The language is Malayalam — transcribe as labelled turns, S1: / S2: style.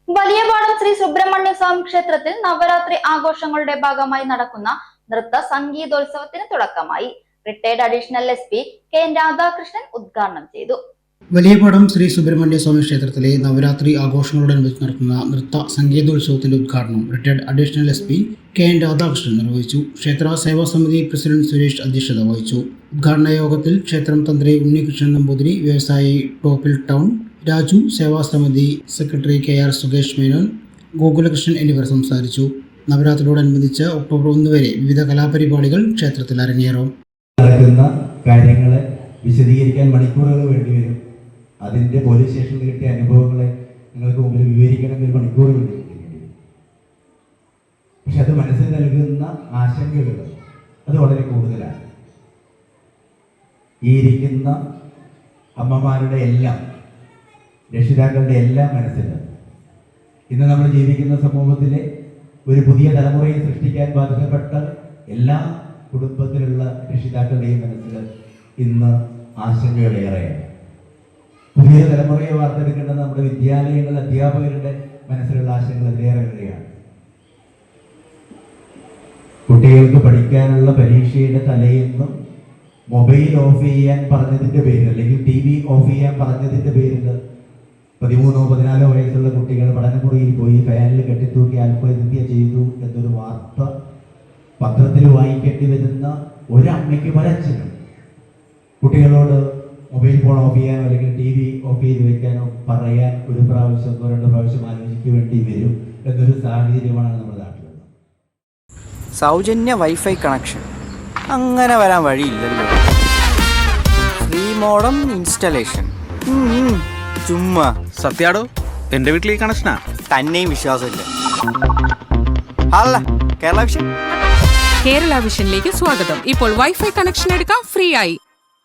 S1: വലിയപാടം ശ്രീ സുബ്രഹ്മണ്യ സ്വാമി ക്ഷേത്രത്തിൽ നവരാത്രി ആഘോഷങ്ങളുടെ ഭാഗമായി നടക്കുന്ന നൃത്ത സംഗീതോത്സവത്തിന് തുടക്കമായി. Retired additional SP KN Radhakrishnan ഉദ്ഘാടനം ചെയ്തു.
S2: വലിയപാടം ശ്രീ സുബ്രഹ്മണ്യ സ്വാമി ക്ഷേത്രത്തിലെ നവരാത്രി ആഘോഷങ്ങളോടനുബന്ധിച്ച് നടത്തുന്ന നൃത്ത സംഗീതോത്സവത്തിന്റെ ഉദ്ഘാടനം retired additional SP KN Radhakrishnan നിർവഹിച്ചു. ക്ഷേത്ര സേവാ സമിതി പ്രസിഡന്റ് സുരേഷ് അധ്യക്ഷത വഹിച്ചു. ഉദ്ഘാടന യോഗത്തിൽ ക്ഷേത്രം തന്ത്രി ഉണ്ണികൃഷ്ണൻ നമ്പൂതിരി, വ്യവസായി ടോപ്പിൽ ടൗൺ രാജു, സേവാസമിതി സെക്രട്ടറി KR സുകേഷ് മേനോൻ, ഗോകുലകൃഷ്ണൻ എന്നിവർ സംസാരിച്ചു. നവരാത്രിയോടനുബന്ധിച്ച് ഒക്ടോബർ 1 വരെ വിവിധ കലാപരിപാടികൾ ക്ഷേത്രത്തിൽ അരങ്ങേറും.
S3: നടക്കുന്ന കാര്യങ്ങളെ വിശദീകരിക്കാൻ മണിക്കൂറുകൾ വേണ്ടിവരും. അതിൻ്റെ പോലീസ് സ്റ്റേഷനിൽ കിട്ടിയ അനുഭവങ്ങളെ നിങ്ങൾക്ക് മുമ്പിൽ വിവരിക്കണമെങ്കിൽ മണിക്കൂർ വേണ്ടി. പക്ഷെ അത് മനസ്സിൽ നൽകുന്ന ആശങ്കകൾ അത് വളരെ കൂടുതലാണ്. ഈ ഇരിക്കുന്ന അമ്മമാരുടെ എല്ലാം, രക്ഷിതാക്കളുടെ എല്ലാം മനസ്സിലാണ്. ഇന്ന് നമ്മൾ ജീവിക്കുന്ന സമൂഹത്തിലെ ഒരു പുതിയ തലമുറയെ സൃഷ്ടിക്കാൻ ബാധ്യതപ്പെട്ട എല്ലാ കുടുംബത്തിലുള്ള രക്ഷിതാക്കളുടെയും മനസ്സിൽ ഇന്ന് ആശങ്കകളേറെയാണ്. പുതിയ തലമുറയെ വാർത്തെടുക്കേണ്ടത് നമ്മുടെ വിദ്യാലയങ്ങൾ, അധ്യാപകരുടെ മനസ്സിലുള്ള ആശങ്കകൾ അതിലേറെയാണ്. കുട്ടികൾക്ക് പഠിക്കാനുള്ള പരീക്ഷയുടെ തലേന്നും മൊബൈൽ ഓഫ് ചെയ്യാൻ പറഞ്ഞതിൻ്റെ പേരിൽ, അല്ലെങ്കിൽ TV ഓഫ് ചെയ്യാൻ പറഞ്ഞതിൻ്റെ പേരിൽ 13-14 വയസ്സുള്ള കുട്ടികൾ പഠനമുറിയിൽ പോയി ഫാനിൽ കെട്ടിത്തൂക്കി ആത്മഹത്യ ചെയ്തു എന്നൊരു വാർത്ത പത്രത്തിൽ വായിക്കേണ്ടി വരുന്ന ഒരമ്മയ്ക്കും ഒരച്ഛനും കുട്ടികളോട് മൊബൈൽ ഫോൺ ഓഫ് ചെയ്യാനോ അല്ലെങ്കിൽ TV ഓഫ് ചെയ്ത് വെക്കാനോ പറയാൻ ഒരു പ്രാവശ്യം 2 പ്രാവശ്യം ആലോചിക്കേണ്ടി വരും എന്നൊരു സാഹചര്യമാണ് നമ്മുടെ നാട്ടിലുള്ളത്.
S4: സൗജന്യ വൈഫൈ കണക്ഷൻ അങ്ങനെ വരാൻ വഴിയില്ലല്ലോ. ഫ്രീ മോഡം ഇൻസ്റ്റലേഷൻ ചുമ്മാ.
S5: സത്യാടോ, എന്റെ വീട്ടിൽ ഈ കണക്ഷനാ.
S4: തന്നെയും വിശ്വാസമില്ല. അല്ല, കേരള വിഷൻ.
S6: കേരള വിഷനിലേക്ക് സ്വാഗതം. ഇപ്പോൾ വൈഫൈ കണക്ഷൻ എടുക്കാം ഫ്രീ ആയി.